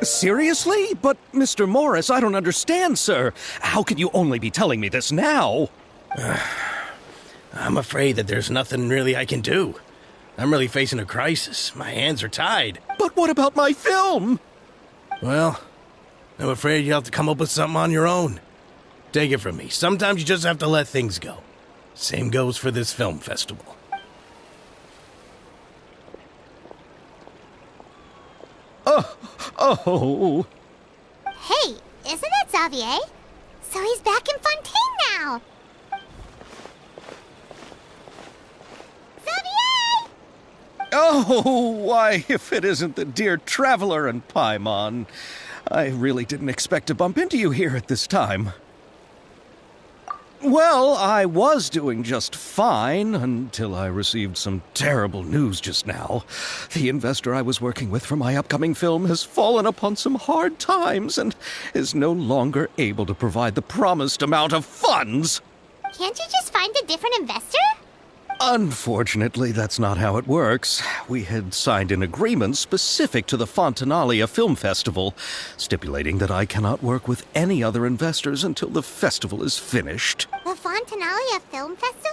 Seriously? But, Mr. Morris, I don't understand, sir. How can you only be telling me this now? I'm afraid that there's nothing really I can do. I'm really facing a crisis. My hands are tied. But what about my film? Well, I'm afraid you'll have to come up with something on your own. Take it from me. Sometimes you just have to let things go. Same goes for this film festival. Oh. Hey, isn't that Xavier? So he's back in Fontaine now. Xavier! Oh, why, if it isn't the dear Traveler and Paimon. I really didn't expect to bump into you here at this time. Well, I was doing just fine until I received some terrible news just now. The investor I was working with for my upcoming film has fallen upon some hard times and is no longer able to provide the promised amount of funds. Can't you just find a different investor? Unfortunately, that's not how it works. We had signed an agreement specific to the Fontanalia Film Festival, stipulating that I cannot work with any other investors until the festival is finished. The Fontanalia Film Festival?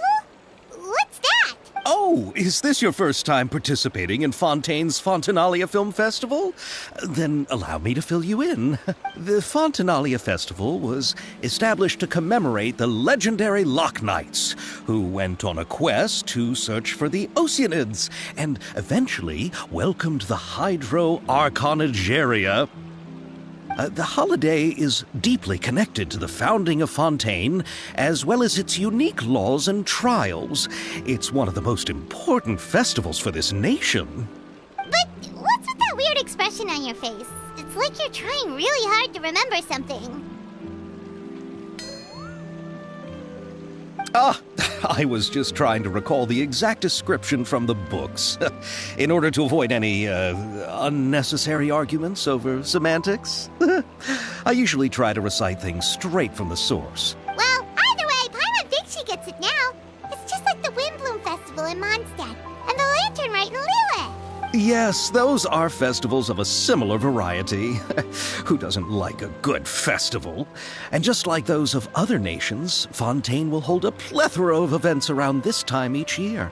What's that? Oh, is this your first time participating in Fontaine's Fontanalia Film Festival? Then allow me to fill you in. The Fontanalia Festival was established to commemorate the legendary Loch Knights, who went on a quest to search for the Oceanids, and eventually welcomed the Hydro Arconageria. The holiday is deeply connected to the founding of Fontaine, as well as its unique laws and trials. It's one of the most important festivals for this nation. But what's with that weird expression on your face? It's like you're trying really hard to remember something. I was just trying to recall the exact description from the books, in order to avoid any unnecessary arguments over semantics. I usually try to recite things straight from the source. Well, either way, Paimon thinks she gets it now. It's just like the Windbloom Festival in Mondstadt, and the Lantern Rite in Lille. Yes, those are festivals of a similar variety. Who doesn't like a good festival? And just like those of other nations, Fontaine will hold a plethora of events around this time each year.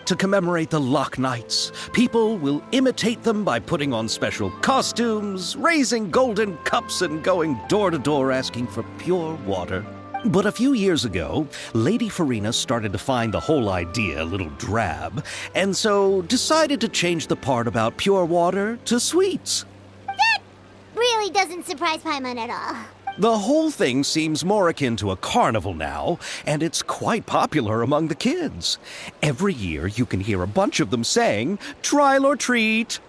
To commemorate the Loch Knights, people will imitate them by putting on special costumes, raising golden cups, and going door to door asking for pure water. But a few years ago, Lady Farina started to find the whole idea a little drab, and so decided to change the part about pure water to sweets. That really doesn't surprise Paimon at all. The whole thing seems more akin to a carnival now, and it's quite popular among the kids. Every year you can hear a bunch of them saying, "Trial or treat."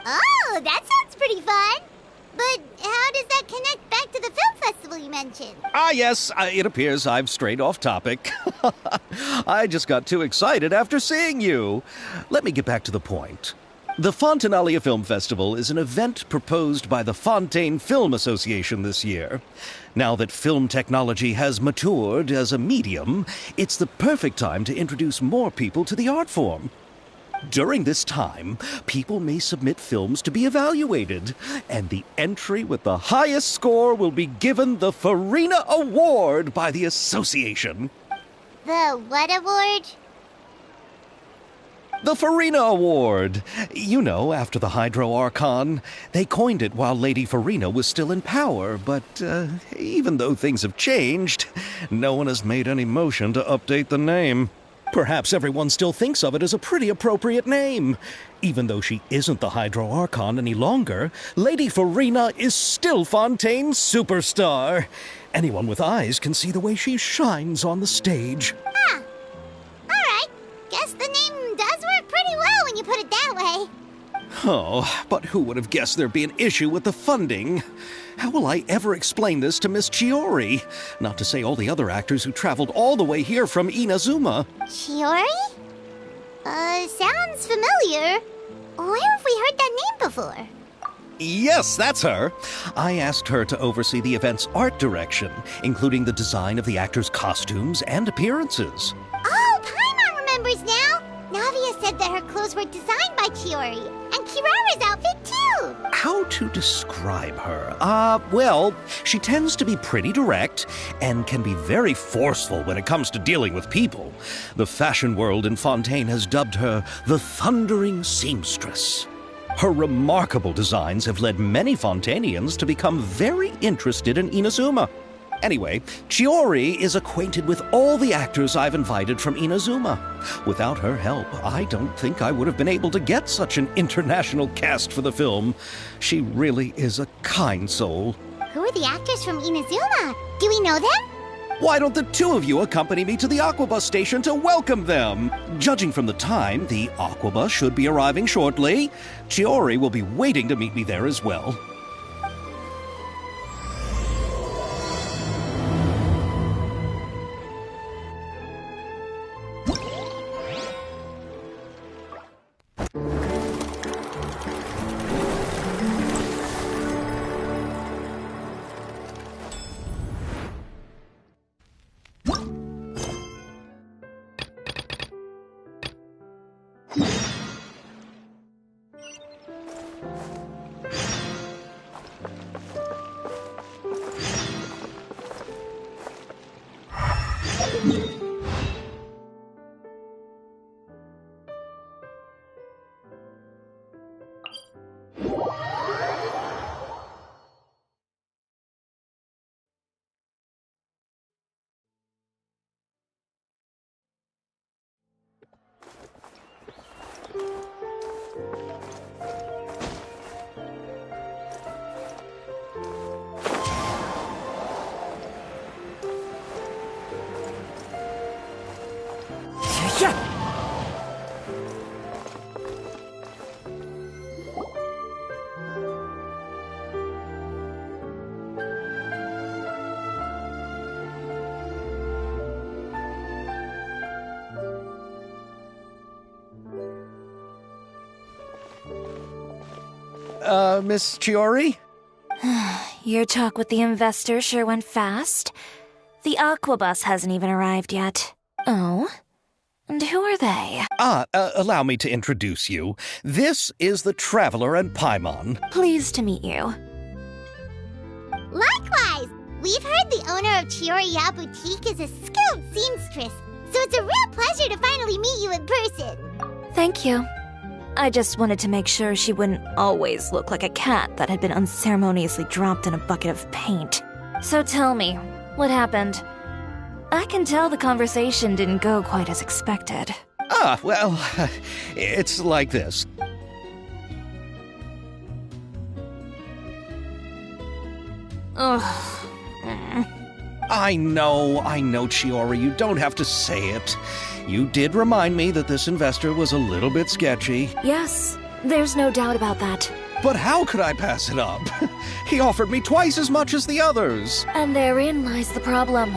Oh, that sounds pretty fun. But how does that connect back to the film festival you mentioned? Yes, it appears I've strayed off topic. I just got too excited after seeing you. Let me get back to the point. The Fontanalia Film Festival is an event proposed by the Fontaine Film Association this year. Now that film technology has matured as a medium, it's the perfect time to introduce more people to the art form. During this time, people may submit films to be evaluated, and the entry with the highest score will be given the Farina Award by the association. The what award? The Farina Award. You know, after the Hydro Archon. They coined it while Lady Farina was still in power, but even though things have changed, no one has made any motion to update the name. Perhaps everyone still thinks of it as a pretty appropriate name. Even though she isn't the Hydro Archon any longer, Lady Farina is still Fontaine's superstar. Anyone with eyes can see the way she shines on the stage. Huh. Alright. Guess the name does work pretty well when you put it that way. Oh, but who would have guessed there'd be an issue with the funding? How will I ever explain this to Miss Chiori? Not to say all the other actors who traveled all the way here from Inazuma. Chiori? Sounds familiar. Where have we heard that name before? Yes, that's her. I asked her to oversee the event's art direction, including the design of the actors' costumes and appearances. Oh, Paimon remembers now. Navia said that her clothes were designed by Chiori, and Kirara's outfit too! How to describe her? Well, she tends to be pretty direct and can be very forceful when it comes to dealing with people. The fashion world in Fontaine has dubbed her the Thundering Seamstress. Her remarkable designs have led many Fontainians to become very interested in Inazuma. Anyway, Chiori is acquainted with all the actors I've invited from Inazuma. Without her help, I don't think I would have been able to get such an international cast for the film. She really is a kind soul. Who are the actors from Inazuma? Do we know them? Why don't the two of you accompany me to the Aquabus station to welcome them? Judging from the time, the Aquabus should be arriving shortly. Chiori will be waiting to meet me there as well. Miss Chiori? Your talk with the investor sure went fast. The Aquabus hasn't even arrived yet. Oh? And who are they? Allow me to introduce you. This is the Traveler and Paimon. Pleased to meet you. Likewise! We've heard the owner of Chioriya Boutique is a skilled seamstress, so it's a real pleasure to finally meet you in person. Thank you. I just wanted to make sure she wouldn't always look like a cat that had been unceremoniously dropped in a bucket of paint. So tell me, what happened? I can tell the conversation didn't go quite as expected. Well, it's like this. Ugh. I know, Chiori, you don't have to say it. You did remind me that this investor was a little bit sketchy. Yes, there's no doubt about that. But how could I pass it up? He offered me twice as much as the others. And therein lies the problem.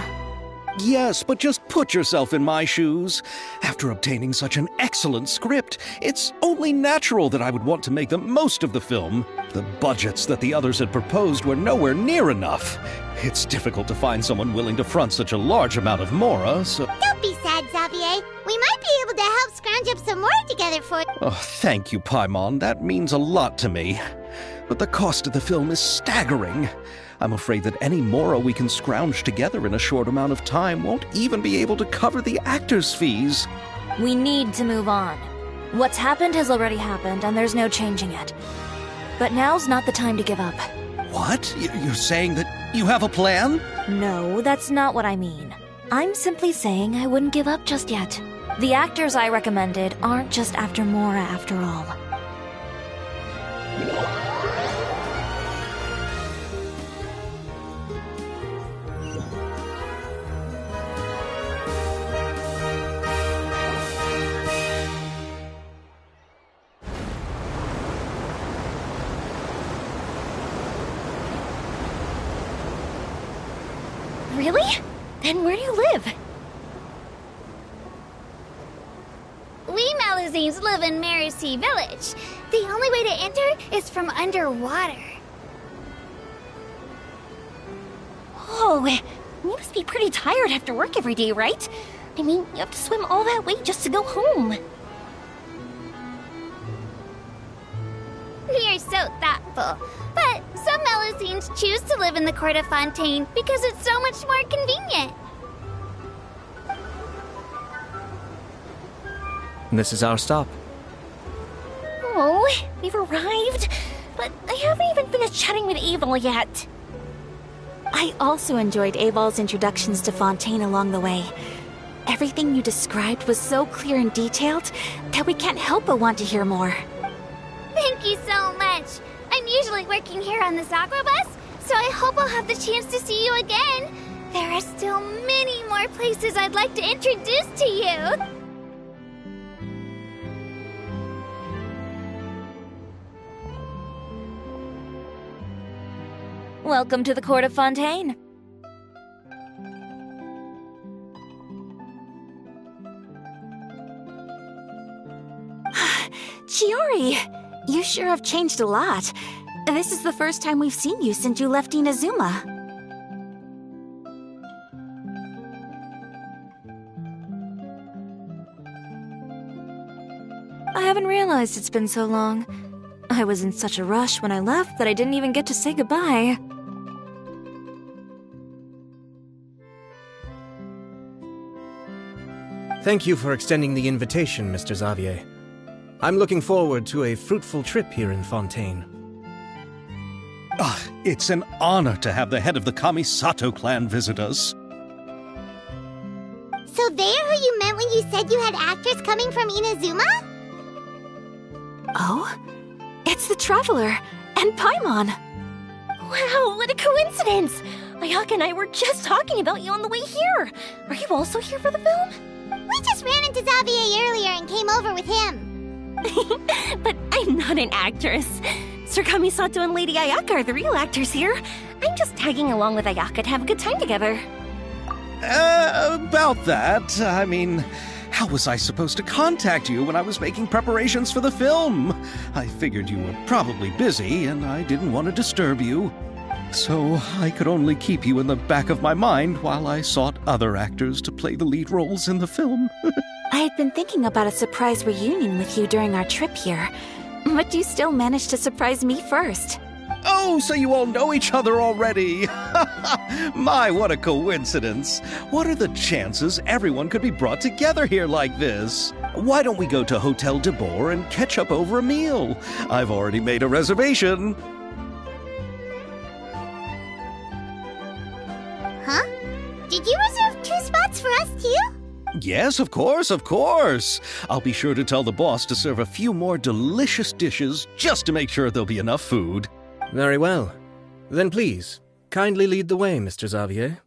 Yes, but just put yourself in my shoes. After obtaining such an excellent script, it's only natural that I would want to make the most of the film. The budgets that the others had proposed were nowhere near enough. It's difficult to find someone willing to front such a large amount of mora, so... Don't be sad, Xavier. We might be able to help scrounge up some more together for... Oh, thank you, Paimon. That means a lot to me. But the cost of the film is staggering. I'm afraid that any mora we can scrounge together in a short amount of time won't even be able to cover the actors' fees. We need to move on. What's happened has already happened, and there's no changing it. But now's not the time to give up. What? You're saying that you have a plan? No, that's not what I mean. I'm simply saying I wouldn't give up just yet. The actors I recommended aren't just after mora after all. Really? Then where do you live? We Malazines live in Mercy Village. The only way to enter is from underwater. Oh, you must be pretty tired after work every day, right? I mean, you have to swim all that way just to go home. We are so thoughtful. But some Melusines choose to live in the court of Fontaine because it's so much more convenient. This is our stop. Oh, we've arrived. But I haven't even finished chatting with Aval yet. I also enjoyed Aval's introductions to Fontaine along the way. Everything you described was so clear and detailed that we can't help but want to hear more. Thank you so much. I'm usually working here on the Sakura bus, so I hope I'll have the chance to see you again. There are still many more places I'd like to introduce to you. Welcome to the court of Fontaine. Chiori, you sure have changed a lot. This is the first time we've seen you since you left Inazuma. I haven't realized it's been so long. I was in such a rush when I left that I didn't even get to say goodbye. Thank you for extending the invitation, Mr. Xavier. I'm looking forward to a fruitful trip here in Fontaine. It's an honor to have the head of the Kamisato clan visit us. So they're who you meant when you said you had actors coming from Inazuma? Oh? It's the Traveler and Paimon. Wow, what a coincidence! Ayaka and I were just talking about you on the way here. Are you also here for the film? We just ran into Xavier earlier and came over with him. But I'm not an actress. Sir Kamisato and Lady Ayaka are the real actors here. I'm just tagging along with Ayaka to have a good time together. About that, I mean, how was I supposed to contact you when I was making preparations for the film? I figured you were probably busy, and I didn't want to disturb you. So I could only keep you in the back of my mind while I sought other actors to play the lead roles in the film. I had been thinking about a surprise reunion with you during our trip here, but you still managed to surprise me first. Oh, so you all know each other already! My, what a coincidence! What are the chances everyone could be brought together here like this? Why don't we go to Hotel de Boer and catch up over a meal? I've already made a reservation. Huh? Did you reserve 2 spots for us too? Yes, of course, of course. I'll be sure to tell the boss to serve a few more delicious dishes just to make sure there'll be enough food. Very well. Then please, kindly lead the way, Mr. Xavier.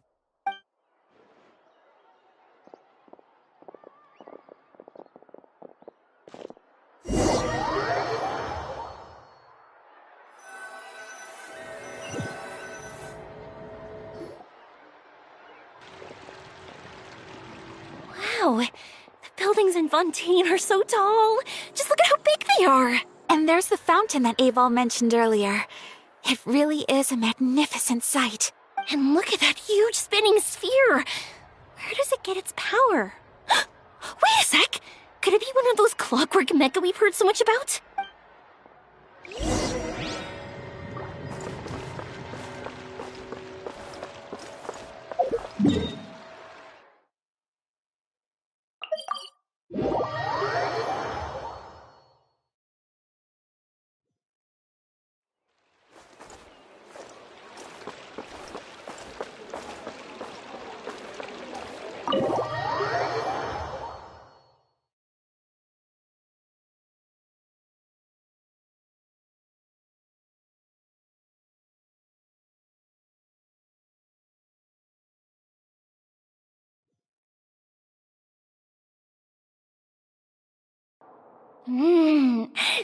Wow, the buildings in Fontaine are so tall. Just look at how big they are. And there's the fountain that Aval mentioned earlier. It really is a magnificent sight. And look at that huge spinning sphere. Where does it get its power? Wait a sec. Could it be one of those clockwork mecha we've heard so much about?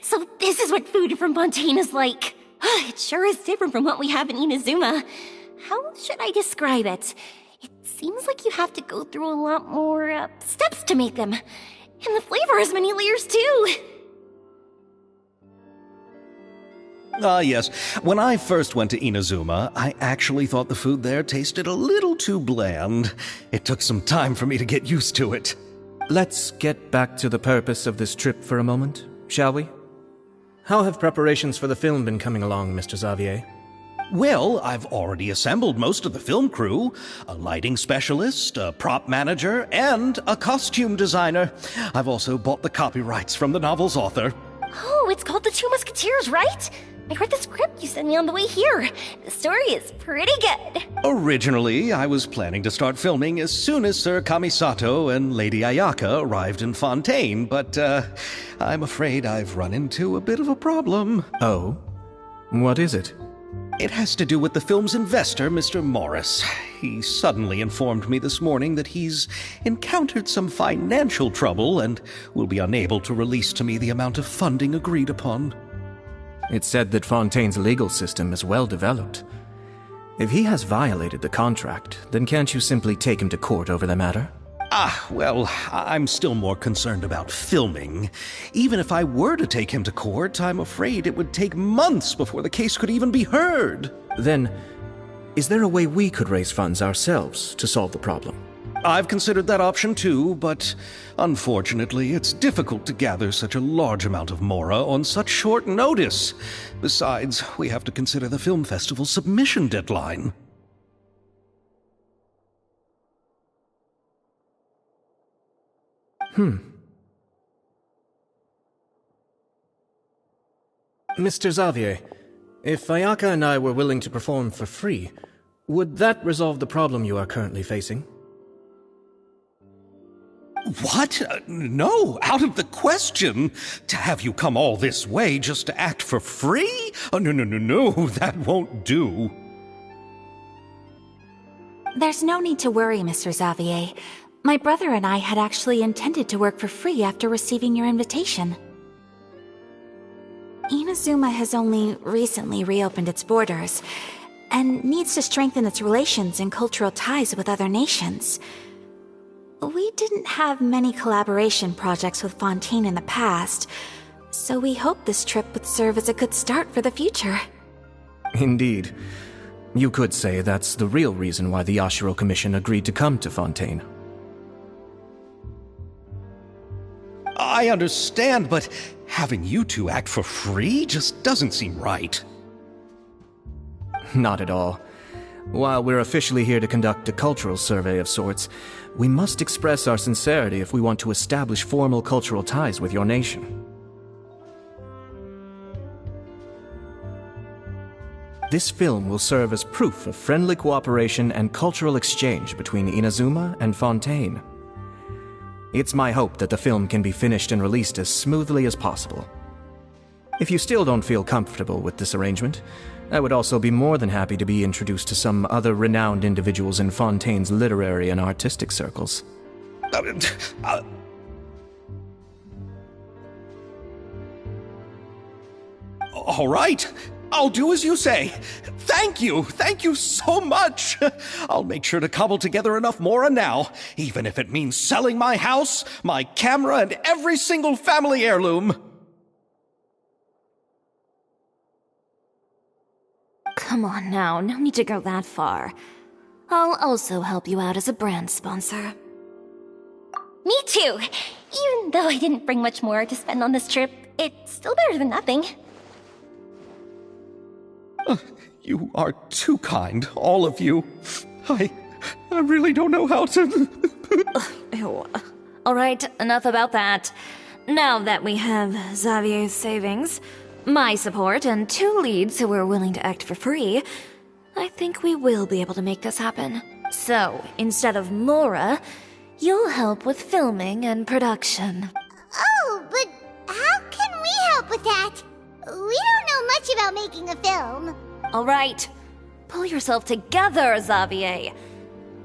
So this is what food from Fontaine is like. It sure is different from what we have in Inazuma. How should I describe it? It seems like you have to go through a lot more steps to make them. And the flavor has many layers too. Yes. When I first went to Inazuma, I actually thought the food there tasted a little too bland. It took some time for me to get used to it. Let's get back to the purpose of this trip for a moment, shall we? How have preparations for the film been coming along, Mr. Xavier? Well, I've already assembled most of the film crew. A lighting specialist, a prop manager, and a costume designer. I've also bought the copyrights from the novel's author. Oh, it's called The Two Musketeers, right? I read the script you sent me on the way here. The story is pretty good. Originally, I was planning to start filming as soon as Sir Kamisato and Lady Ayaka arrived in Fontaine, but I'm afraid I've run into a bit of a problem. Oh? What is it? It has to do with the film's investor, Mr. Morris. He suddenly informed me this morning that he's encountered some financial trouble and will be unable to release to me the amount of funding agreed upon. It's said that Fontaine's legal system is well developed. If he has violated the contract, then can't you simply take him to court over the matter? Well, I'm still more concerned about filming. Even if I were to take him to court, I'm afraid it would take months before the case could even be heard. Then, is there a way we could raise funds ourselves to solve the problem? I've considered that option too, but unfortunately, it's difficult to gather such a large amount of mora on such short notice. Besides, we have to consider the film festival's submission deadline. Mr. Xavier, if Ayaka and I were willing to perform for free, would that resolve the problem you are currently facing? What? No, out of the question. To have you come all this way just to act for free? Oh, no, that won't do. There's no need to worry, Mr. Xavier. My brother and I had actually intended to work for free after receiving your invitation. Inazuma has only recently reopened its borders, and needs to strengthen its relations and cultural ties with other nations. We didn't have many collaboration projects with Fontaine in the past, so we hoped this trip would serve as a good start for the future. Indeed. You could say that's the real reason why the Yashiro Commission agreed to come to Fontaine. I understand, but having you two act for free just doesn't seem right. Not at all. While we're officially here to conduct a cultural survey of sorts, we must express our sincerity if we want to establish formal cultural ties with your nation. This film will serve as proof of friendly cooperation and cultural exchange between Inazuma and Fontaine. It's my hope that the film can be finished and released as smoothly as possible. If you still don't feel comfortable with this arrangement, I would also be more than happy to be introduced to some other renowned individuals in Fontaine's literary and artistic circles. All right. I'll do as you say. Thank you so much. I'll make sure to cobble together enough mora now, even if it means selling my house, my camera, and every single family heirloom. Come on now, no need to go that far. I'll also help you out as a brand sponsor. Me too! Even though I didn't bring much more to spend on this trip, it's still better than nothing. You are too kind, all of you. I really don't know how to... Ew. All right, enough about that. Now that we have Xavier's savings, my support, and 2 leads who are willing to act for free, I think we will be able to make this happen. So, instead of Mora, you'll help with filming and production. Oh, but how can we help with that? We don't know much about making a film. All right, pull yourself together, Xavier.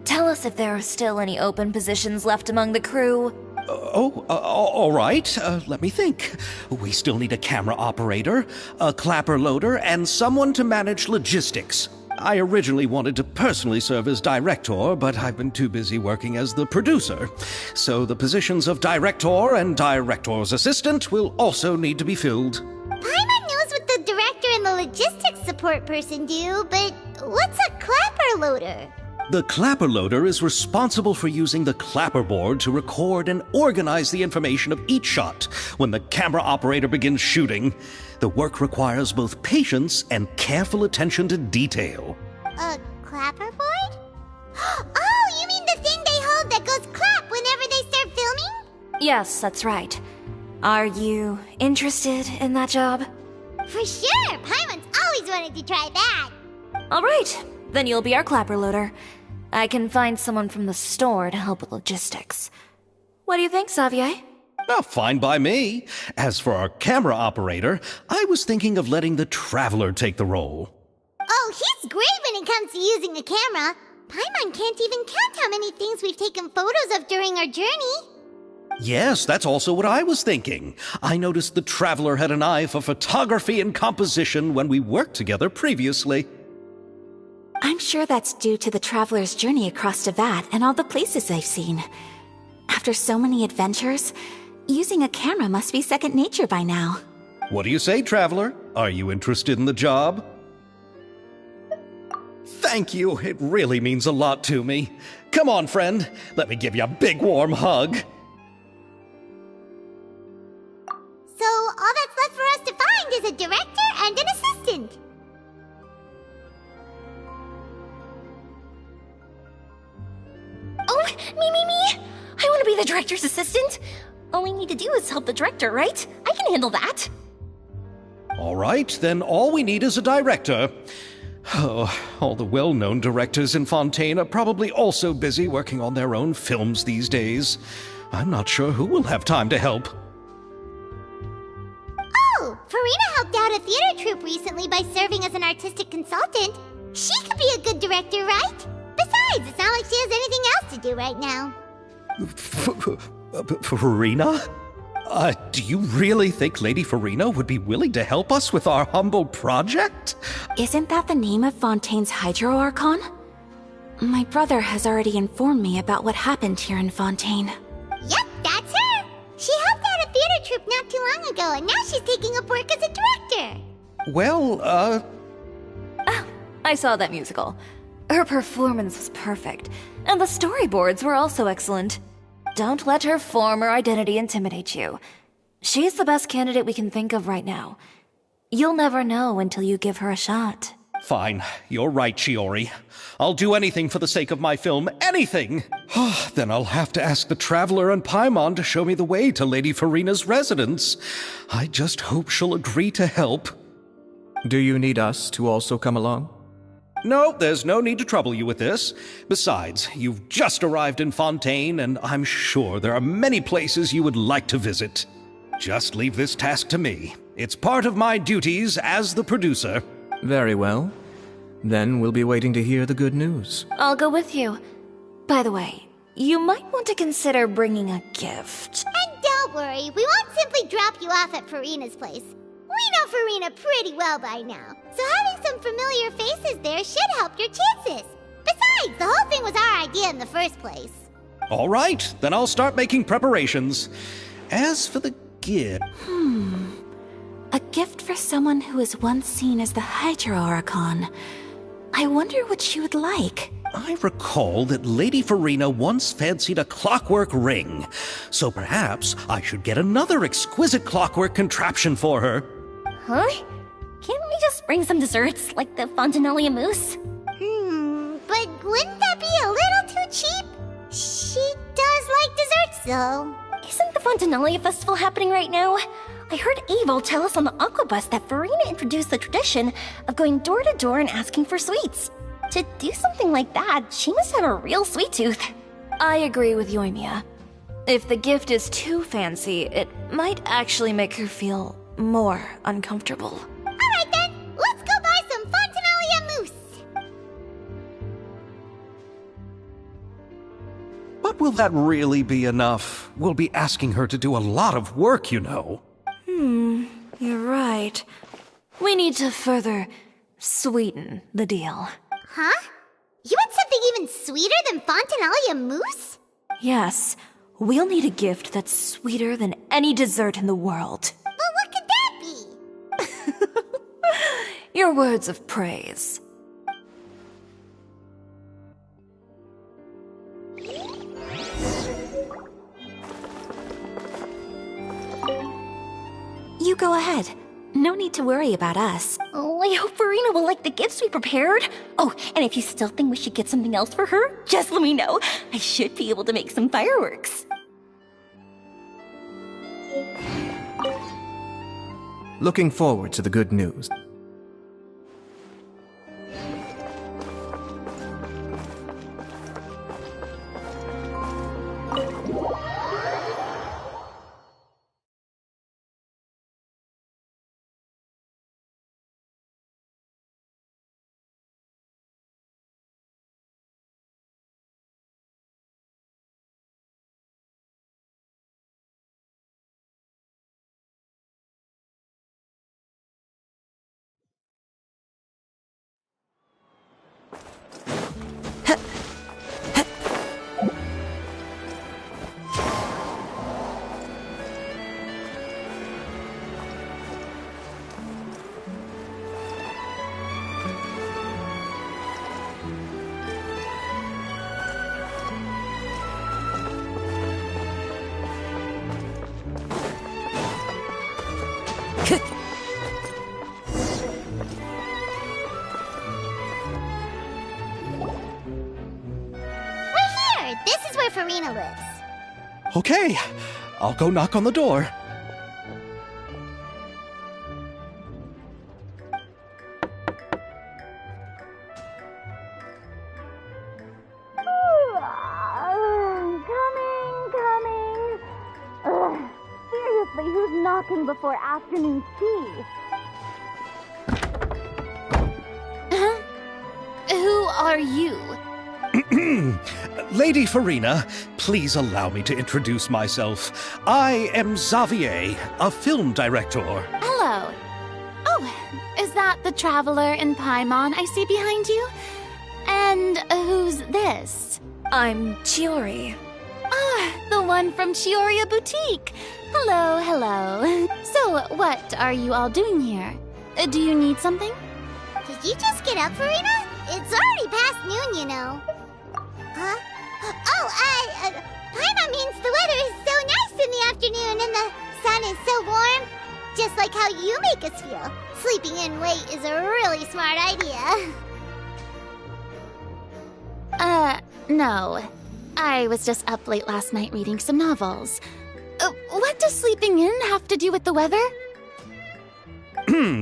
Tell us if there are still any open positions left among the crew. All right. Let me think. We still need a camera operator, a clapper loader, and someone to manage logistics. I originally wanted to personally serve as director, but I've been too busy working as the producer. So the positions of director and director's assistant will also need to be filled. Paimon knows what the director and the logistics support person do, but what's a clapper loader? The clapper loader is responsible for using the clapper board to record and organize the information of each shot when the camera operator begins shooting. The work requires both patience and careful attention to detail. A clapperboard? Oh, you mean the thing they hold that goes clap whenever they start filming? Yes, that's right. Are you interested in that job? For sure! Paimon's always wanted to try that! Alright, then you'll be our clapper loader. I can find someone from the store to help with logistics. What do you think, Xavier? Well, fine by me. As for our camera operator, I was thinking of letting the Traveler take the role. Oh, he's great when it comes to using a camera. Paimon can't even count how many things we've taken photos of during our journey. Yes, that's also what I was thinking. I noticed the Traveler had an eye for photography and composition when we worked together previously. I'm sure that's due to the traveler's journey across Teyvat and all the places they've seen. After so many adventures, using a camera must be second nature by now. What do you say, Traveler? Are you interested in the job? Thank you. It really means a lot to me. Come on, friend. Let me give you a big warm hug. So all that's left for us to find is a director and an assistant. Oh, me! I want to be the director's assistant. All we need to do is help the director, right? I can handle that. All right, then all we need is a director. Oh, all the well-known directors in Fontaine are probably also busy working on their own films these days. I'm not sure who will have time to help. Oh, Farina helped out a theater troupe recently by serving as an artistic consultant. She could be a good director, right? Besides, it's not like she has anything else to do right now. Farina? Do you really think Lady Farina would be willing to help us with our humble project? Isn't that the name of Fontaine's Hydro Archon? My brother has already informed me about what happened here in Fontaine. Yep, that's her. She helped out a theater troupe not too long ago, and now she's taking up work as a director. Well, I saw that musical. Her performance was perfect, and the storyboards were also excellent. Don't let her former identity intimidate you. She's the best candidate we can think of right now. You'll never know until you give her a shot. Fine. You're right, Shiori. I'll do anything for the sake of my film. Anything! Then I'll have to ask the Traveler and Paimon to show me the way to Lady Farina's residence. I just hope she'll agree to help. Do you need us to also come along? No, there's no need to trouble you with this. Besides, you've just arrived in Fontaine, and I'm sure there are many places you would like to visit. Just leave this task to me. It's part of my duties as the producer. Very well. Then we'll be waiting to hear the good news. I'll go with you. By the way, you might want to consider bringing a gift. And don't worry, we won't simply drop you off at Farina's place. We know Farina pretty well by now, so having some familiar faces there should help your chances. Besides, the whole thing was our idea in the first place. All right, then I'll start making preparations. As for the gift... A gift for someone who was once seen as the Hydro Archon. I wonder what she would like. I recall that Lady Farina once fancied a clockwork ring, so perhaps I should get another exquisite clockwork contraption for her. Huh? Can't we just bring some desserts, like the Fontinalia mousse? But wouldn't that be a little too cheap? She does like desserts, though. Isn't the Fontinalia festival happening right now? I heard Abel tell us on the Aquabus that Farina introduced the tradition of going door to door and asking for sweets. To do something like that, she must have a real sweet tooth. I agree with Yoimiya. If the gift is too fancy, it might actually make her feel more uncomfortable. Alright then, let's go buy some Fontinalia mousse. But will that really be enough? We'll be asking her to do a lot of work, you know. You're right. We need to further sweeten the deal. Huh? You want something even sweeter than Fontinalia mousse? Yes, we'll need a gift that's sweeter than any dessert in the world. But what could that be? Your words of praise. You go ahead. No need to worry about us. Oh, I hope Farina will like the gifts we prepared. Oh, and if you still think we should get something else for her, just let me know. I should be able to make some fireworks. Looking forward to the good news. Farina lives. Okay, I'll go knock on the door. Coming. Ugh, seriously, who's knocking before afternoon tea? Who are you? Lady Farina, please allow me to introduce myself. I am Xavier, a film director. Hello. Oh, is that the traveler in Paimon I see behind you? And who's this? I'm Chiori. Ah, the one from Chioria Boutique. Hello. So, what are you all doing here? Do you need something? Did you just get up, Farina? It's already past noon, you know. Huh? Oh, Paimon means the weather is so nice in the afternoon and the sun is so warm. Just like how you make us feel. Sleeping in late is a really smart idea. No. I was just up late last night reading some novels. What does sleeping in have to do with the weather?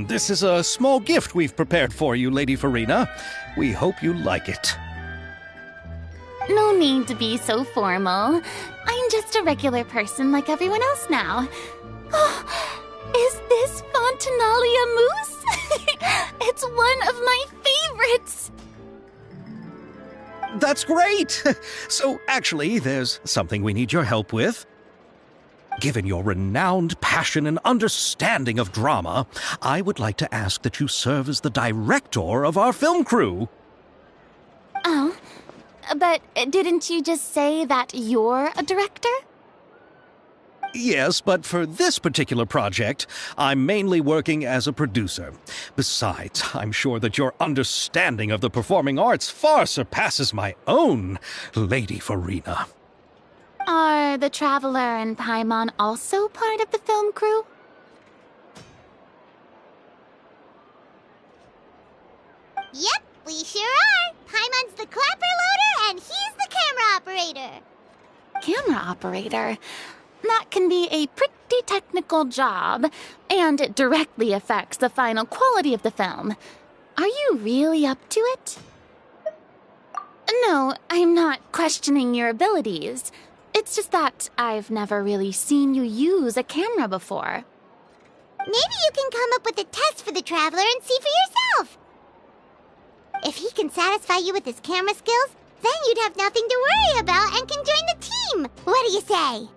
This is a small gift we've prepared for you, Lady Farina. We hope you like it. No need to be so formal. I'm just a regular person like everyone else now. Oh, is this Fontinalia mousse? It's one of my favorites. That's great! So, actually, there's something we need your help with. Given your renowned passion and understanding of drama, I would like to ask that you serve as the director of our film crew. Oh, but didn't you just say that you're a director? Yes, but for this particular project, I'm mainly working as a producer. Besides, I'm sure that your understanding of the performing arts far surpasses my own, Lady Farina. Are the Traveler and Paimon also part of the film crew? Yep, we sure are. Paimon's the clapper loader and he's the camera operator. Camera operator? That can be a pretty technical job, and it directly affects the final quality of the film. Are you really up to it? No, I'm not questioning your abilities. It's just that I've never really seen you use a camera before. Maybe you can come up with a test for the Traveler and see for yourself. If he can satisfy you with his camera skills, then you'd have nothing to worry about and can join the team. What do you say?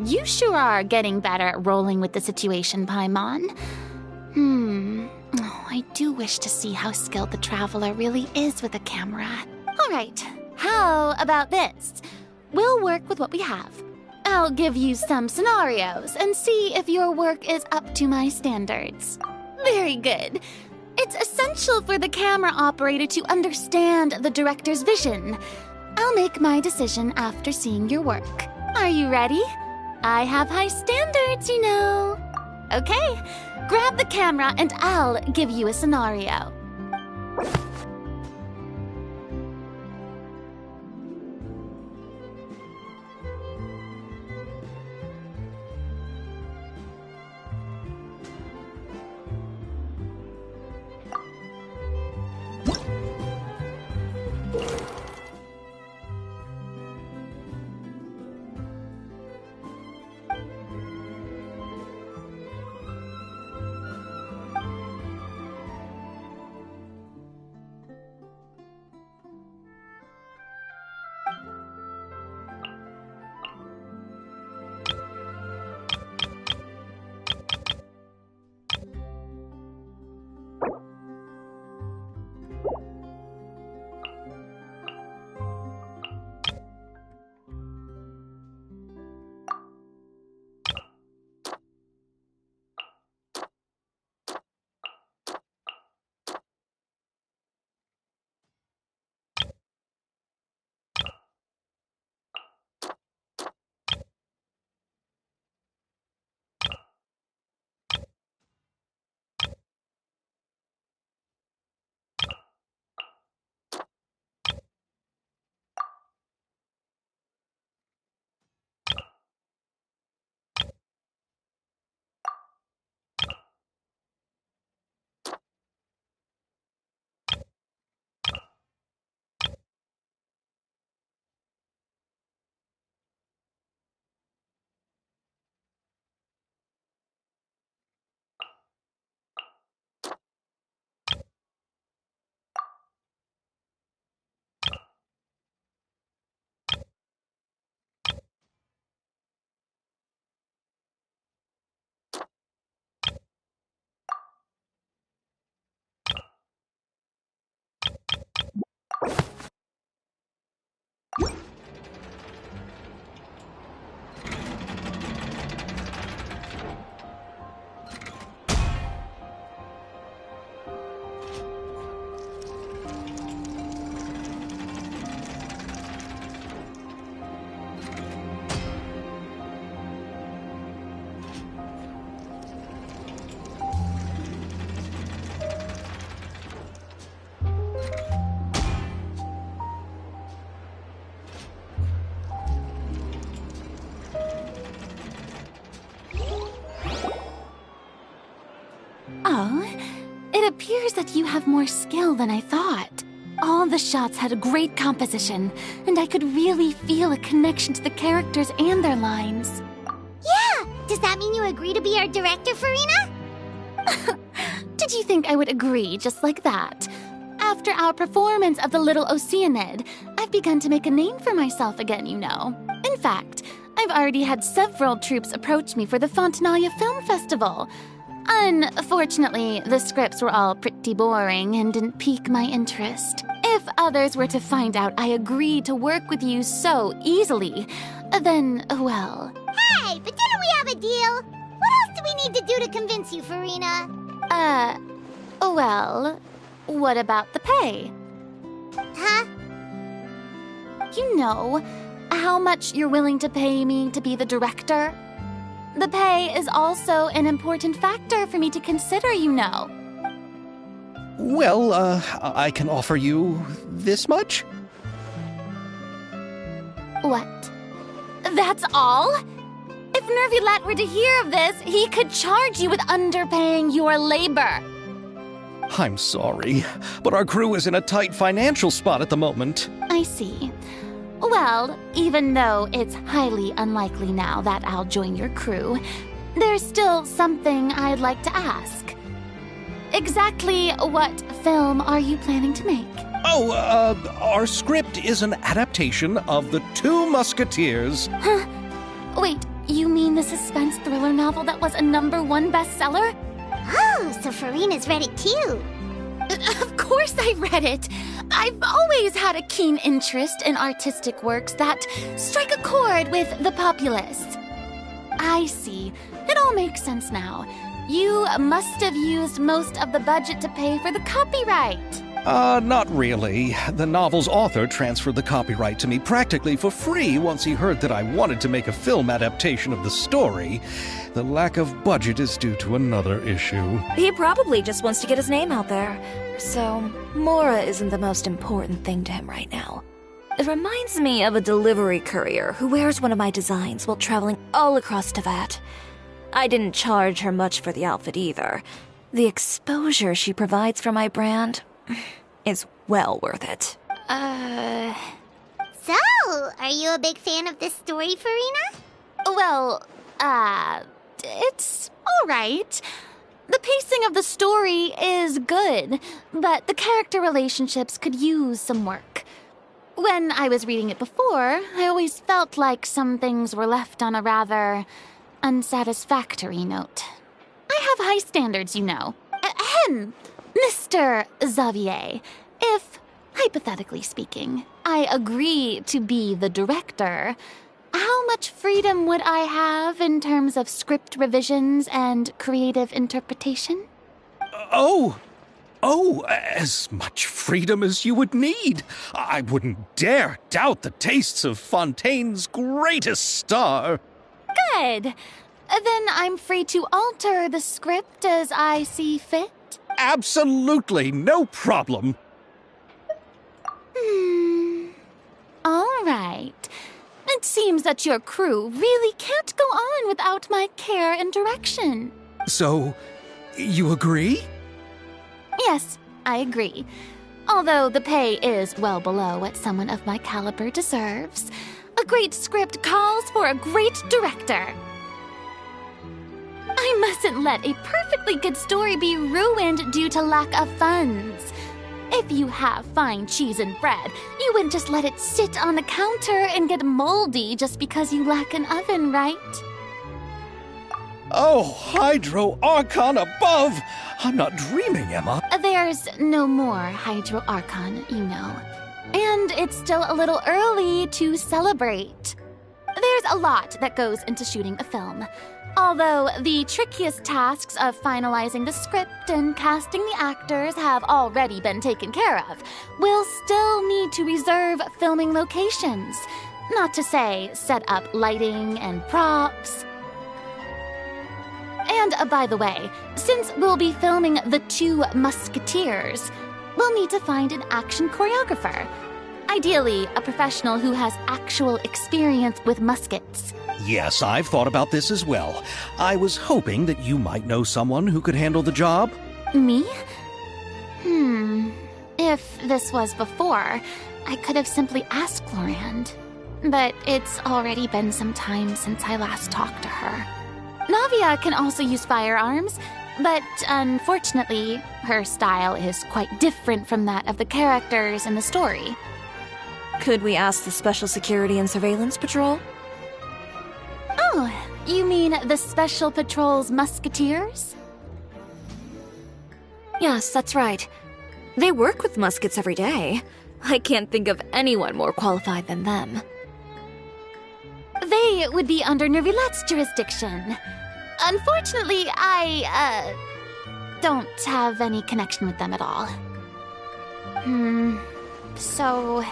You sure are getting better at rolling with the situation, Paimon. Oh, I do wish to see how skilled the Traveler really is with a camera. All right, how about this? We'll work with what we have. I'll give you some scenarios and see if your work is up to my standards. Very good. It's essential for the camera operator to understand the director's vision. I'll make my decision after seeing your work. Are you ready? I have high standards, you know. Okay, grab the camera and I'll give you a scenario. Oh, it appears that you have more skill than I thought. All the shots had a great composition, and I could really feel a connection to the characters and their lines. Yeah! Does that mean you agree to be our director, Farina? Did you think I would agree just like that? After our performance of The Little Oceanid, I've begun to make a name for myself again, you know. In fact, I've already had several troops approach me for the Fontanalia Film Festival. Unfortunately, the scripts were all pretty boring and didn't pique my interest. If others were to find out I agreed to work with you so easily, then, well... Hey, but didn't we have a deal? What else do we need to do to convince you, Farina? Well, what about the pay? Huh? You know, how much you're willing to pay me to be the director? The pay is also an important factor for me to consider, you know. Well, I can offer you this much? What? That's all? If Nervilat were to hear of this, he could charge you with underpaying your labor. I'm sorry, but our crew is in a tight financial spot at the moment. I see. Well, even though it's highly unlikely now that I'll join your crew, there's still something I'd like to ask. Exactly what film are you planning to make? Oh, our script is an adaptation of The Two Musketeers. Huh? Wait, you mean the suspense thriller novel that was a #1 bestseller? Oh, so Farina's read it too. Of course I read it. I've always had a keen interest in artistic works that strike a chord with the populace. I see. It all makes sense now. You must have used most of the budget to pay for the copyright. Not really. The novel's author transferred the copyright to me practically for free once he heard that I wanted to make a film adaptation of the story. The lack of budget is due to another issue. He probably just wants to get his name out there. So, Mora isn't the most important thing to him right now. It reminds me of a delivery courier who wears one of my designs while traveling all across Teyvat. I didn't charge her much for the outfit either. The exposure she provides for my brand is well worth it. So, are you a big fan of this story, Farina? Well, it's alright. The pacing of the story is good, but the character relationships could use some work. When I was reading it before, I always felt like some things were left on a rather unsatisfactory note. I have high standards, you know. Ahem, Mr. Xavier, if, hypothetically speaking, I agree to be the director, how much freedom would I have in terms of script revisions and creative interpretation? As much freedom as you would need. I wouldn't dare doubt the tastes of Fontaine's greatest star. Good. Then I'm free to alter the script as I see fit? Absolutely, no problem. All right. It seems that your crew really can't go on without my care and direction. So, you agree? Yes, I agree. Although the pay is well below what someone of my caliber deserves, a great script calls for a great director. I mustn't let a perfectly good story be ruined due to lack of funds. If you have fine cheese and bread, you wouldn't just let it sit on the counter and get moldy just because you lack an oven, right? Oh, Hydro Archon above! I'm not dreaming, Emma. There's no more Hydro Archon, you know. And it's still a little early to celebrate. There's a lot that goes into shooting a film. Although the trickiest tasks of finalizing the script and casting the actors have already been taken care of, we'll still need to reserve filming locations. Not to say set up lighting and props. And by the way, since we'll be filming The Two Musketeers, we'll need to find an action choreographer. Ideally, a professional who has actual experience with muskets. Yes, I've thought about this as well. I was hoping that you might know someone who could handle the job. Me? If this was before, I could have simply asked Lorand. But it's already been some time since I last talked to her. Navia can also use firearms, but unfortunately, her style is quite different from that of the characters in the story. Could we ask the Special Security and Surveillance Patrol? Oh, you mean the Special Patrol's Musketeers? Yes, that's right. They work with muskets every day. I can't think of anyone more qualified than them. They would be under Nervilette's jurisdiction. Unfortunately, I, don't have any connection with them at all. So,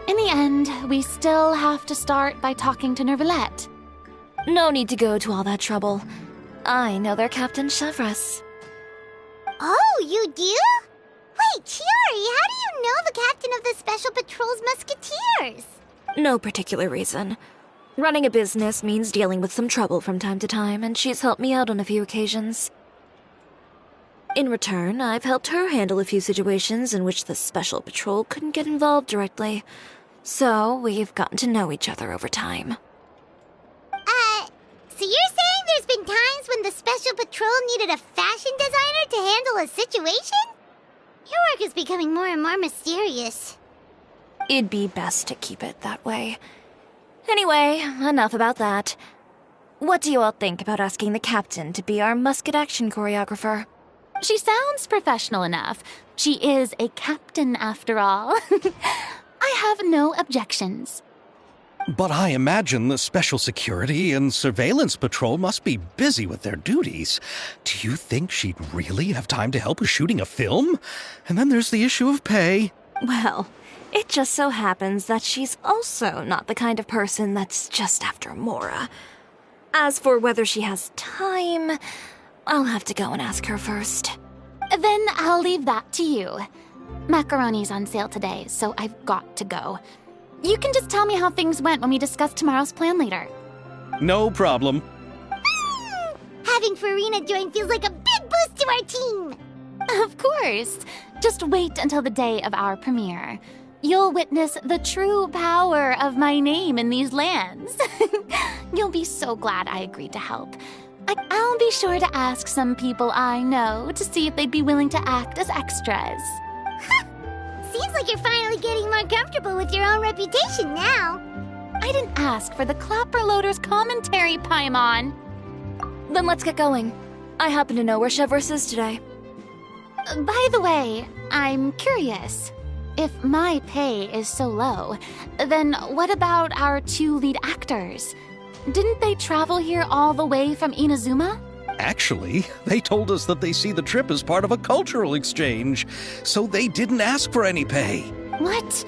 in the end, we still have to start by talking to Nervilette. No need to go to all that trouble. I know their Captain Chevres. Oh, you do? Wait, Chiari, how do you know the captain of the Special Patrol's Musketeers? No particular reason. Running a business means dealing with some trouble from time to time, and she's helped me out on a few occasions. In return, I've helped her handle a few situations in which the Special Patrol couldn't get involved directly. So, we've gotten to know each other over time. So you're saying there's been times when the Special Patrol needed a fashion designer to handle a situation? Your work is becoming more and more mysterious. It'd be best to keep it that way. Anyway, enough about that. What do you all think about asking the captain to be our musket action choreographer? She sounds professional enough. She is a captain, after all. I have no objections. But I imagine the Special Security and Surveillance Patrol must be busy with their duties. Do you think she'd really have time to help with shooting a film? And then there's the issue of pay. Well, it just so happens that she's also not the kind of person that's just after Mora. As for whether she has time, I'll have to go and ask her first. Then I'll leave that to you. Macaroni's on sale today, so I've got to go. You can just tell me how things went when we discuss tomorrow's plan later. No problem. Having Farina join feels like a big boost to our team! Of course. Just wait until the day of our premiere. You'll witness the true power of my name in these lands. You'll be so glad I agreed to help. I'll be sure to ask some people I know to see if they'd be willing to act as extras. Seems like you're finally getting more comfortable with your own reputation now. I didn't ask for the Clapper Loader's commentary, Paimon. Then let's get going. I happen to know where Chevreuse is today. By the way, I'm curious. If my pay is so low, then what about our 2 lead actors? Didn't they travel here all the way from Inazuma? Actually, they told us that they see the trip as part of a cultural exchange, so they didn't ask for any pay. What?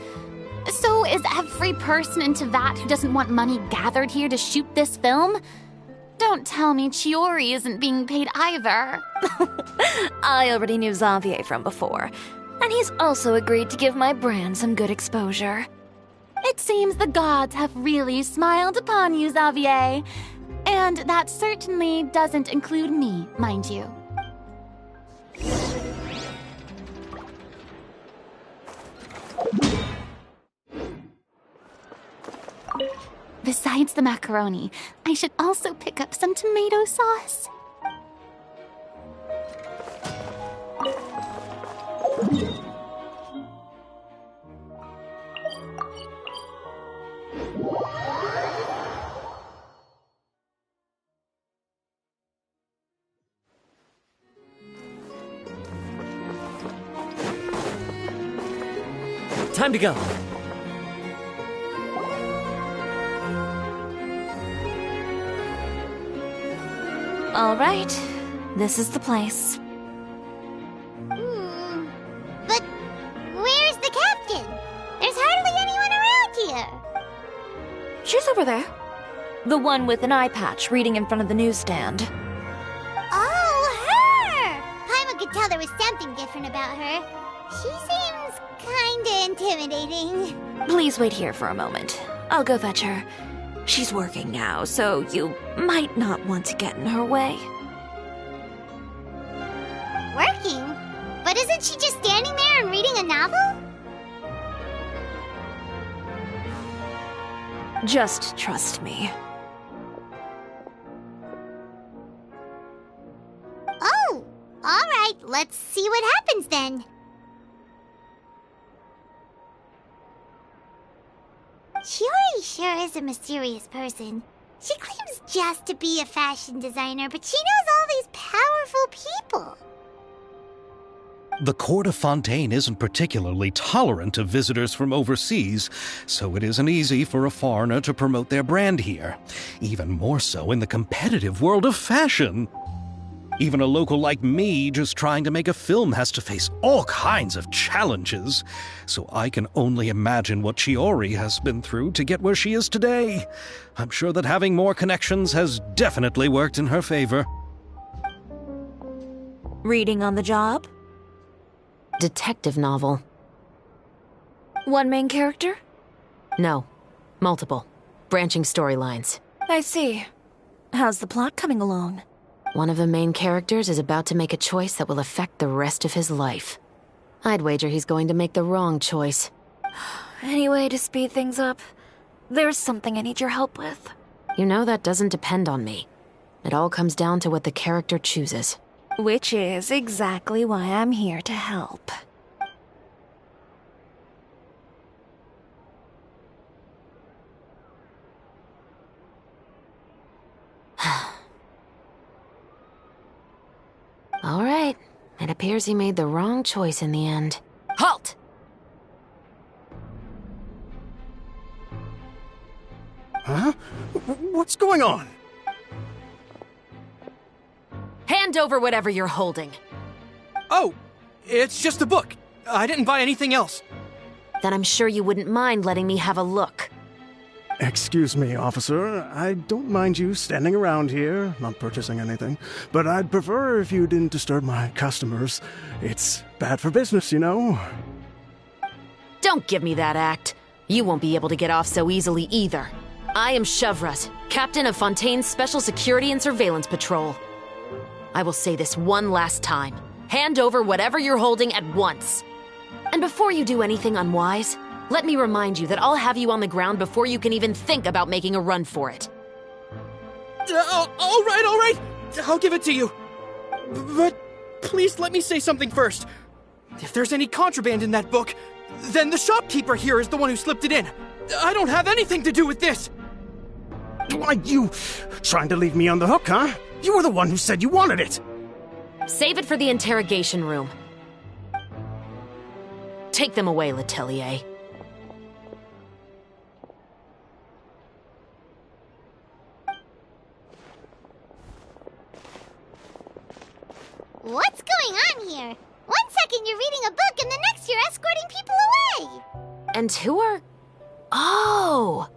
So is every person in Teyvat who doesn't want money gathered here to shoot this film? Don't tell me Chiori isn't being paid either. I already knew Xavier from before, and he's also agreed to give my brand some good exposure. It seems the gods have really smiled upon you, Xavier. And that certainly doesn't include me, mind you. Besides the macaroni, I should also pick up some tomato sauce. Time to go. All right, this is the place. But where's the captain? There's hardly anyone around here. She's over there. The one with an eye patch reading in front of the newsstand. Oh, her! Paimon could tell there was something different about her. She seems kinda intimidating. Please wait here for a moment. I'll go fetch her. She's working now, so you might not want to get in her way. Working? But isn't she just standing there and reading a novel? Just trust me. Oh, alright, let's see what happens then. Chiori sure is a mysterious person. She claims just to be a fashion designer, but she knows all these powerful people. The court of Fontaine isn't particularly tolerant of visitors from overseas, so it isn't easy for a foreigner to promote their brand here. Even more so in the competitive world of fashion. Even a local like me just trying to make a film has to face all kinds of challenges, so I can only imagine what Chiori has been through to get where she is today. I'm sure that having more connections has definitely worked in her favor. Reading on the job? Detective novel. One main character? No. Multiple. Branching storylines. I see. How's the plot coming along? One of the main characters is about to make a choice that will affect the rest of his life. I'd wager he's going to make the wrong choice. Any way to speed things up? There's something I need your help with. You know that doesn't depend on me. It all comes down to what the character chooses. Which is exactly why I'm here to help. All right. It appears he made the wrong choice in the end. Halt! going on? Hand over whatever you're holding. Oh, it's just a book. I didn't buy anything else. Then I'm sure you wouldn't mind letting me have a look. Excuse me, officer. I don't mind you standing around here, not purchasing anything, but I'd prefer if you didn't disturb my customers. It's bad for business, you know. Don't give me that act. You won't be able to get off so easily either. I am Chevraz, captain of Fontaine's Special Security and Surveillance Patrol. I will say this one last time. Hand over whatever you're holding at once. And before you do anything unwise, let me remind you that I'll have you on the ground before you can even think about making a run for it. All right. I'll give it to you. But please let me say something first. If there's any contraband in that book, then the shopkeeper here is the one who slipped it in. I don't have anything to do with this. Why, you trying to leave me on the hook, huh? You were the one who said you wanted it. Save it for the interrogation room. Take them away, Letelier. What's going on here? One second you're reading a book and the next you're escorting people away. And who are... Oh!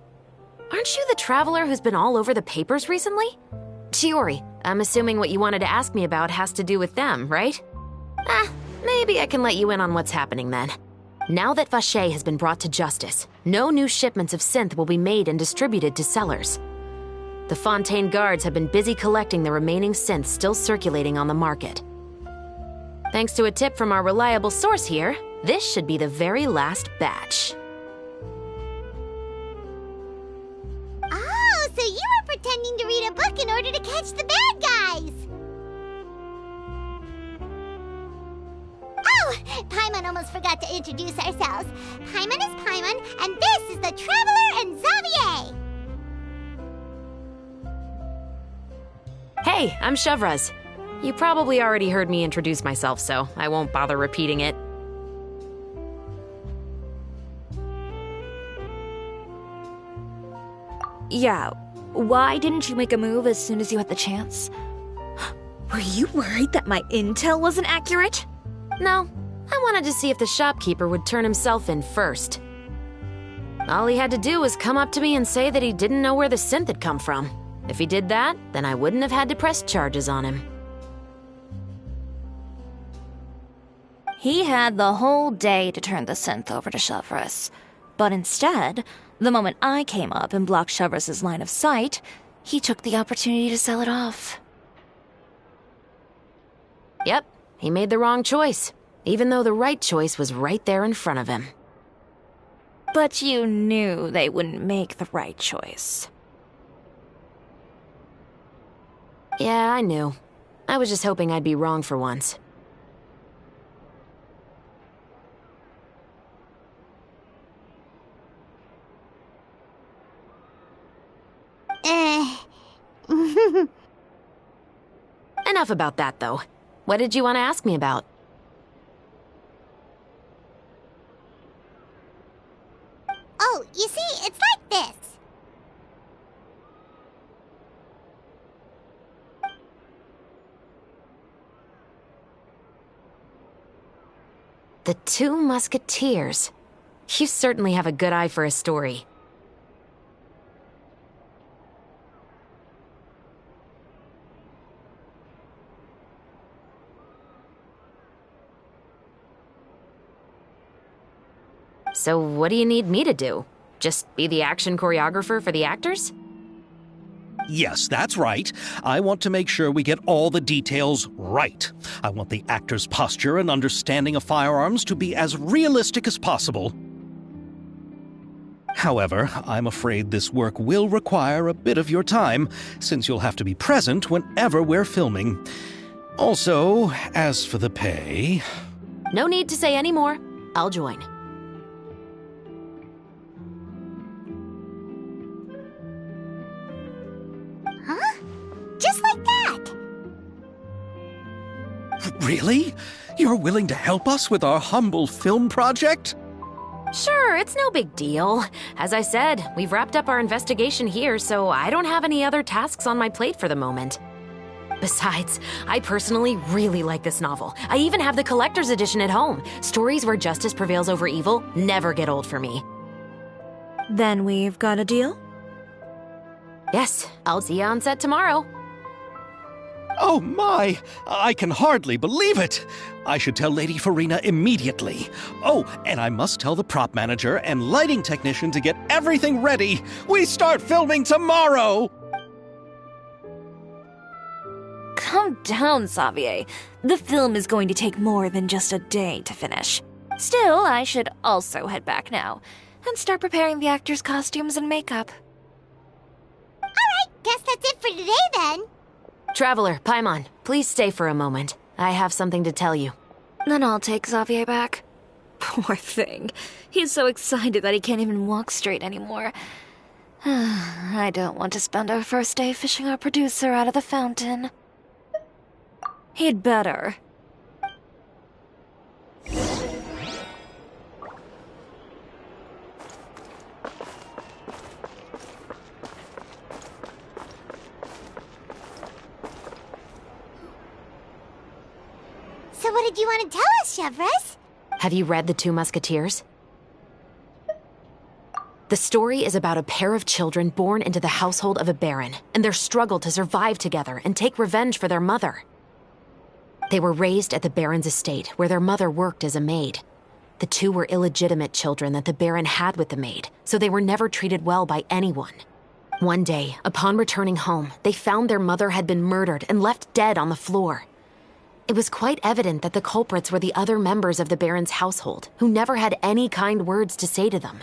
Aren't you the traveler who's been all over the papers recently? Chiori, I'm assuming what you wanted to ask me about has to do with them, right? Maybe I can let you in on what's happening then. Now that Vacher has been brought to justice, no new shipments of synth will be made and distributed to sellers. The Fontaine guards have been busy collecting the remaining synths still circulating on the market. Thanks to a tip from our reliable source here, this should be the very last batch. Oh, so you were pretending to read a book in order to catch the bad guys! Oh, Paimon almost forgot to introduce ourselves. Paimon is Paimon, and this is the Traveler and Xavier! Hey, I'm Chevraz. You probably already heard me introduce myself, so I won't bother repeating it. Yeah, why didn't you make a move as soon as you had the chance? Were you worried that my intel wasn't accurate? No, I wanted to see if the shopkeeper would turn himself in first. All he had to do was come up to me and say that he didn't know where the synth had come from. If he did that, then I wouldn't have had to press charges on him. He had the whole day to turn the synth over to Chevraz. But instead, the moment I came up and blocked Chevraz's line of sight, he took the opportunity to sell it off. Yep, he made the wrong choice, even though the right choice was right there in front of him. But you knew they wouldn't make the right choice. Yeah, I knew. I was just hoping I'd be wrong for once. Enough about that, though. What did you want to ask me about? Oh, you see, it's like this. The Two Musketeers. You certainly have a good eye for a story. So what do you need me to do? Just be the action choreographer for the actors? Yes, that's right. I want to make sure we get all the details right. I want the actor's posture and understanding of firearms to be as realistic as possible. However, I'm afraid this work will require a bit of your time, since you'll have to be present whenever we're filming. Also, as for the pay... No need to say any more. I'll join. Huh? Just like that! Really? You're willing to help us with our humble film project? Sure, it's no big deal. As I said, we've wrapped up our investigation here, so I don't have any other tasks on my plate for the moment. Besides, I personally really like this novel. I even have the collector's edition at home. Stories where justice prevails over evil never get old for me. Then we've got a deal? Yes, I'll see you on set tomorrow. Oh my! I can hardly believe it! I should tell Lady Farina immediately. Oh, and I must tell the prop manager and lighting technician to get everything ready. We start filming tomorrow! Calm down, Xavier. The film is going to take more than just a day to finish. Still, I should also head back now and start preparing the actors' costumes and makeup. Alright, guess that's it for today then. Traveler, Paimon, please stay for a moment. I have something to tell you. Then I'll take Xavier back. Poor thing. He's so excited that he can't even walk straight anymore. I don't want to spend our first day fishing our producer out of the fountain. He'd better. So what did you want to tell us, Chevres? Have you read The Two Musketeers? The story is about a pair of children born into the household of a baron and their struggle to survive together and take revenge for their mother. They were raised at the baron's estate, where their mother worked as a maid. The two were illegitimate children that the baron had with the maid, so they were never treated well by anyone. One day, upon returning home, they found their mother had been murdered and left dead on the floor. It was quite evident that the culprits were the other members of the baron's household, who never had any kind words to say to them.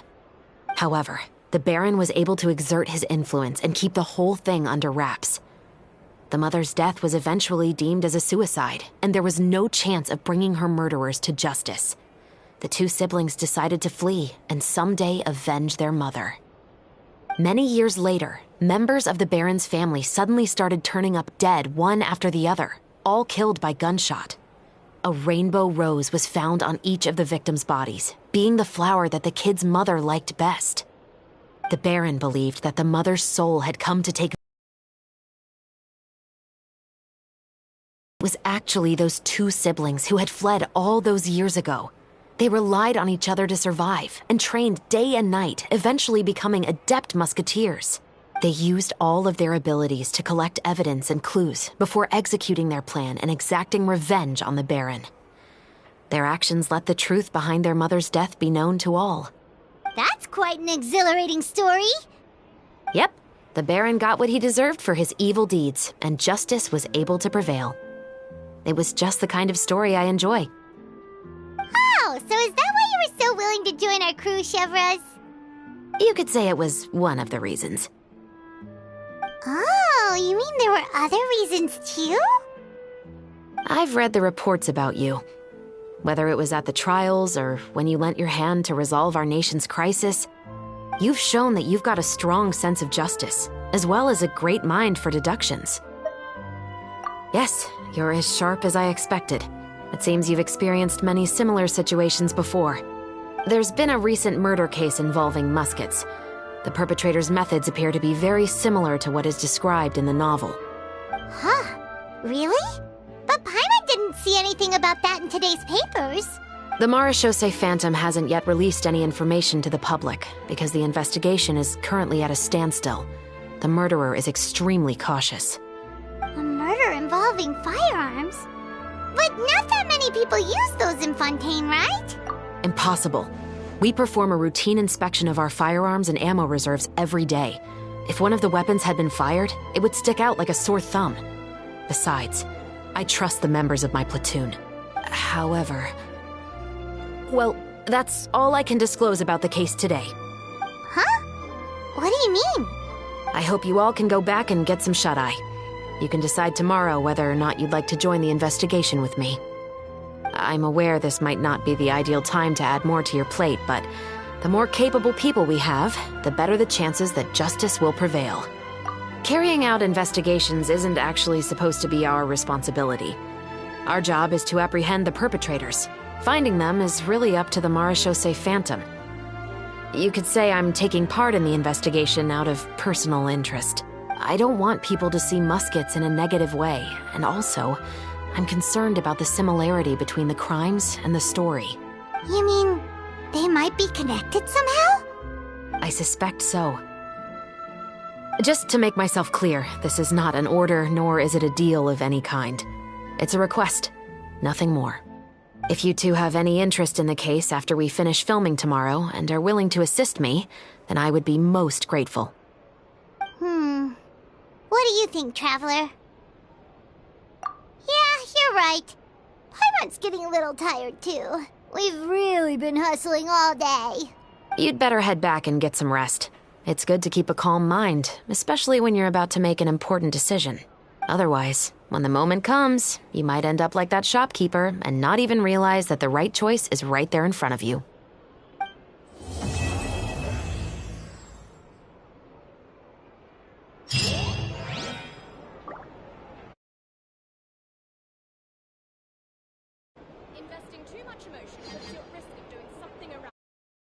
However, the baron was able to exert his influence and keep the whole thing under wraps. The mother's death was eventually deemed as a suicide, and there was no chance of bringing her murderers to justice. The two siblings decided to flee and someday avenge their mother. Many years later, members of the baron's family suddenly started turning up dead one after the other, all killed by gunshot. A rainbow rose was found on each of the victims' bodies, being the flower that the kid's mother liked best. The baron believed that the mother's soul had come to take was actually those two siblings who had fled all those years ago. They relied on each other to survive and trained day and night, eventually becoming adept musketeers. They used all of their abilities to collect evidence and clues before executing their plan and exacting revenge on the baron. Their actions let the truth behind their mother's death be known to all. That's quite an exhilarating story. Yep, the baron got what he deserved for his evil deeds, and justice was able to prevail. It was just the kind of story I enjoy. Oh, so is that why you were so willing to join our crew, Chevres? You could say it was one of the reasons. Oh, you mean there were other reasons too? I've read the reports about you. Whether it was at the trials or when you lent your hand to resolve our nation's crisis, you've shown that you've got a strong sense of justice, as well as a great mind for deductions. Yes, you're as sharp as I expected. It seems you've experienced many similar situations before. There's been a recent murder case involving Muskets. The perpetrator's methods appear to be very similar to what is described in the novel. Huh? Really? But Paimon didn't see anything about that in today's papers. The Marechaussee Phantom hasn't yet released any information to the public because the investigation is currently at a standstill. The murderer is extremely cautious. A murder involving firearms? But not that many people use those in Fontaine, right? Impossible. We perform a routine inspection of our firearms and ammo reserves every day. If one of the weapons had been fired, it would stick out like a sore thumb. Besides, I trust the members of my platoon. However... Well, that's all I can disclose about the case today. Huh? What do you mean? I hope you all can go back and get some shut-eye. You can decide tomorrow whether or not you'd like to join the investigation with me. I'm aware this might not be the ideal time to add more to your plate, but the more capable people we have, the better the chances that justice will prevail. Carrying out investigations isn't actually supposed to be our responsibility. Our job is to apprehend the perpetrators. Finding them is really up to the Marechaussee Phantom. You could say I'm taking part in the investigation out of personal interest. I don't want people to see Muskets in a negative way, and also, I'm concerned about the similarity between the crimes and the story. You mean they might be connected somehow? I suspect so. Just to make myself clear, this is not an order, nor is it a deal of any kind. It's a request, nothing more. If you two have any interest in the case after we finish filming tomorrow and are willing to assist me, then I would be most grateful. What do you think, Traveler? Yeah, you're right. Paimon's getting a little tired, too. We've really been hustling all day. You'd better head back and get some rest. It's good to keep a calm mind, especially when you're about to make an important decision. Otherwise, when the moment comes, you might end up like that shopkeeper and not even realize that the right choice is right there in front of you. Investing too much emotion.